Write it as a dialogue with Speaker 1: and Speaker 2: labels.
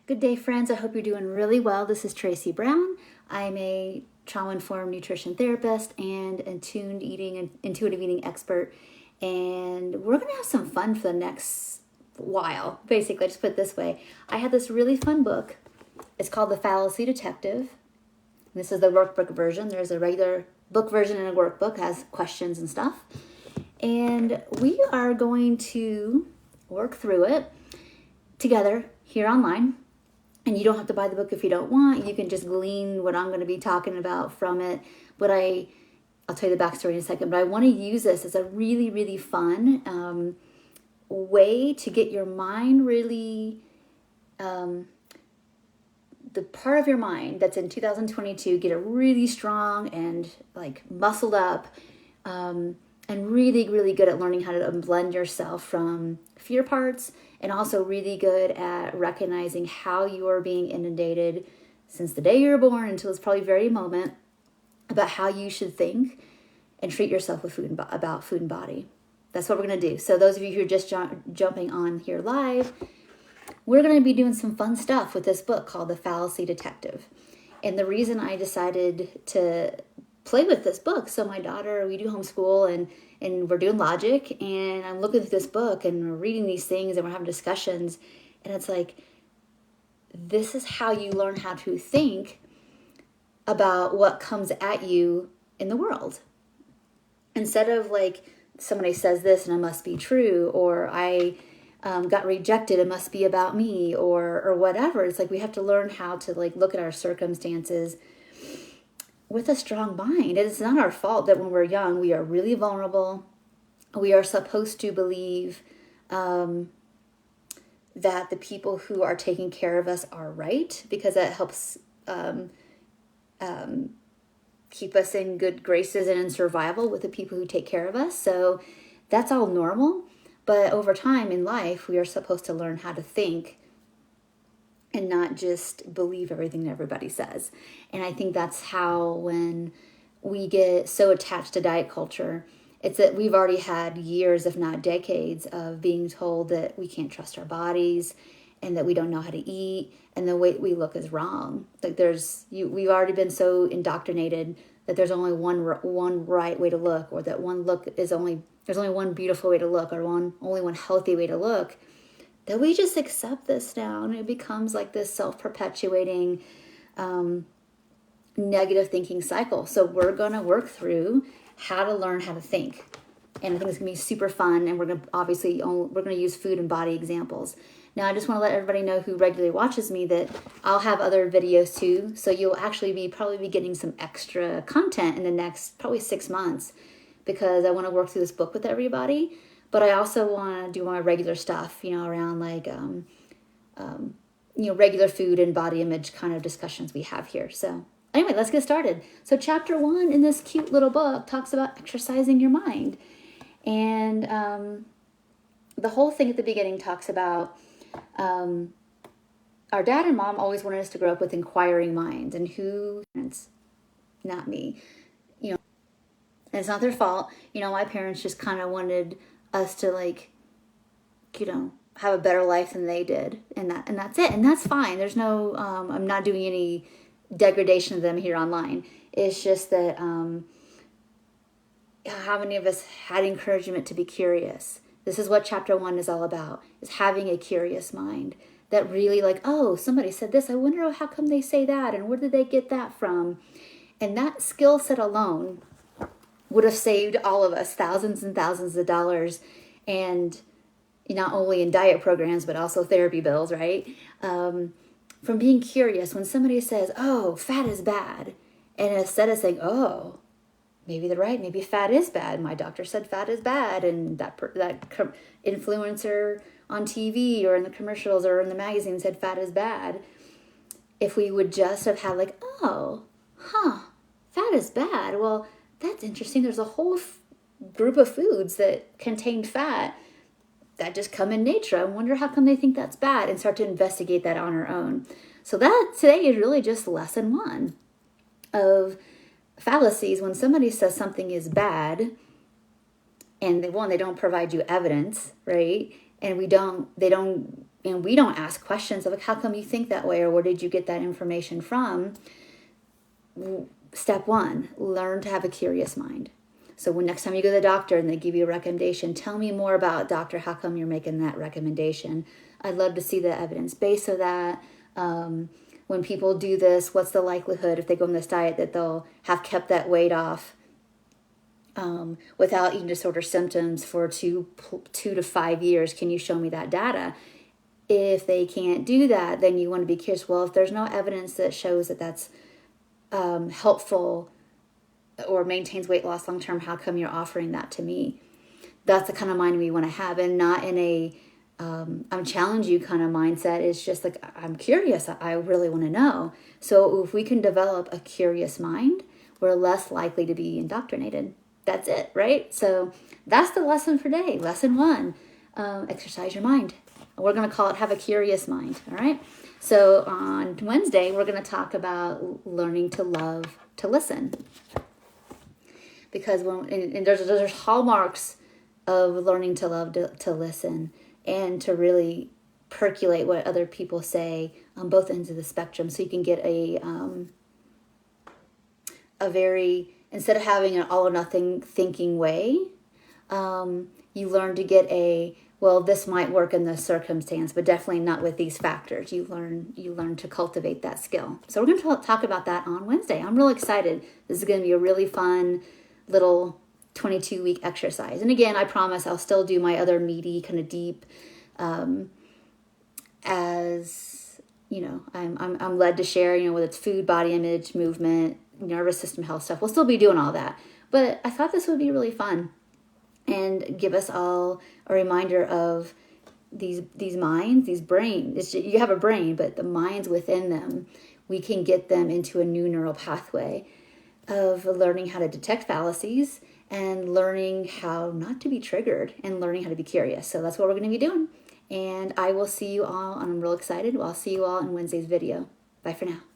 Speaker 1: Good day, friends. I hope you're doing really well. This is Tracy Brown. I'm a trauma-informed nutrition therapist and intuitive eating expert. And we're going to have some fun for the next while. Basically, just put it this way. I had this really fun book. It's called The Fallacy Detective. This is the workbook version. There's a regular book version and a workbook. It has questions and stuff. And we are going to work through it together here online. And you don't have to buy the book if you don't want. You can just glean what I'm going to be talking about from it. But I'll tell you the backstory in a second. But I want to use this as a really, really fun way to get your mind really, the part of your mind that's in 2022, get it really strong and like muscled up, and really, really good at learning how to blend yourself from fear parts, and also really good at recognizing how you are being inundated since the day you were born until this probably very moment about how you should think and treat yourself with about food and body. That's what we're going to do. So those of you who are just jumping on here live, we're going to be doing some fun stuff with this book called The Fallacy Detective. And the reason I decided to play with this book, so my daughter, we do homeschool and we're doing logic, and I'm looking at this book and we're reading these things and we're having discussions, and it's like, this is how you learn how to think about what comes at you in the world. Instead of like, somebody says this and it must be true, or I got rejected, it must be about me, or whatever. It's like we have to learn how to like look at our circumstances with a strong mind. It's not our fault that when we're young, we are really vulnerable. We are supposed to believe that the people who are taking care of us are right, because that helps keep us in good graces and in survival with the people who take care of us. So that's all normal. But over time in life, we are supposed to learn how to think and not just believe everything that everybody says. And I think that's how, when we get so attached to diet culture, it's that we've already had years, if not decades, of being told that we can't trust our bodies and that we don't know how to eat and the way we look is wrong. Like we've already been so indoctrinated that there's only one right way to look, or that there's only one beautiful way to look, or only one healthy way to look, that we just accept this now, and it becomes like this self-perpetuating negative thinking cycle. So we're going to work through how to learn how to think. And I think it's going to be super fun, and we're going to use food and body examples. Now, I just want to let everybody know who regularly watches me that I'll have other videos too, so you'll actually probably be getting some extra content in the next probably 6 months, because I want to work through this book with everybody. But I also want to do my regular stuff, around like, regular food and body image kind of discussions we have here. So anyway, let's get started. So chapter 1 in this cute little book talks about exercising your mind. And the whole thing at the beginning talks about our dad and mom always wanted us to grow up with inquiring minds, and it's not me, and it's not their fault. My parents just kind of wanted us to have a better life than they did, and that's it, and that's fine. There's no I'm not doing any degradation of them here online. It's just that how many of us had encouragement to be curious? This is what chapter 1 is all about, is having a curious mind that really oh, somebody said this, I wonder how come they say that, and where did they get that from? And that skill set alone would have saved all of us thousands and thousands of dollars, and not only in diet programs, but also therapy bills, right? From being curious. When somebody says, oh, fat is bad, and instead of saying, oh, maybe they're right, maybe fat is bad. My doctor said fat is bad, and that influencer on TV or in the commercials or in the magazine said fat is bad. If we would just have had fat is bad. Well, that's interesting. There's a whole group of foods that contain fat that just come in nature. I wonder how come they think that's bad, and start to investigate that on our own. So that today is really just lesson 1 of fallacies. When somebody says something is bad, and they don't provide you evidence, right? And they don't and we don't ask questions of like, how come you think that way, or where did you get that information from? Step one, learn to have a curious mind. So when next time you go to the doctor and they give you a recommendation, tell me more about, doctor, how come you're making that recommendation? I'd love to see the evidence base of that. When people do this, what's the likelihood if they go on this diet that they'll have kept that weight off without eating disorder symptoms for 2 to 5 years? Can you show me that data? If they can't do that, then you want to be curious. Well, if there's no evidence that shows that that's helpful or maintains weight loss long term, how come you're offering that to me? That's the kind of mind we want to have, and not in a I'm challenge you kind of mindset. It's just like, I'm curious. I really want to know. So if we can develop a curious mind, we're less likely to be indoctrinated. That's it, right? So that's the lesson for today. Lesson 1, exercise your mind. We're going to call it have a curious mind, all right? So on Wednesday, we're going to talk about learning to love to listen. Because there's hallmarks of learning to love to listen, and to really percolate what other people say on both ends of the spectrum, so you can get a very, instead of having an all or nothing thinking way, you learn to get well, this might work in this circumstance, but definitely not with these factors. You learn to cultivate that skill. So we're going to talk about that on Wednesday. I'm really excited. This is going to be a really fun little 22-week exercise. And again, I promise I'll still do my other meaty, kind of deep, as you know, I'm led to share, whether it's food, body image, movement, nervous system health stuff. We'll still be doing all that. But I thought this would be really fun and give us all a reminder of these minds, these brains. You have a brain, but the minds within them, we can get them into a new neural pathway of learning how to detect fallacies and learning how not to be triggered and learning how to be curious. So that's what we're going to be doing. And I will see you all, and I'm real excited. I'll see you all in Wednesday's video. Bye for now.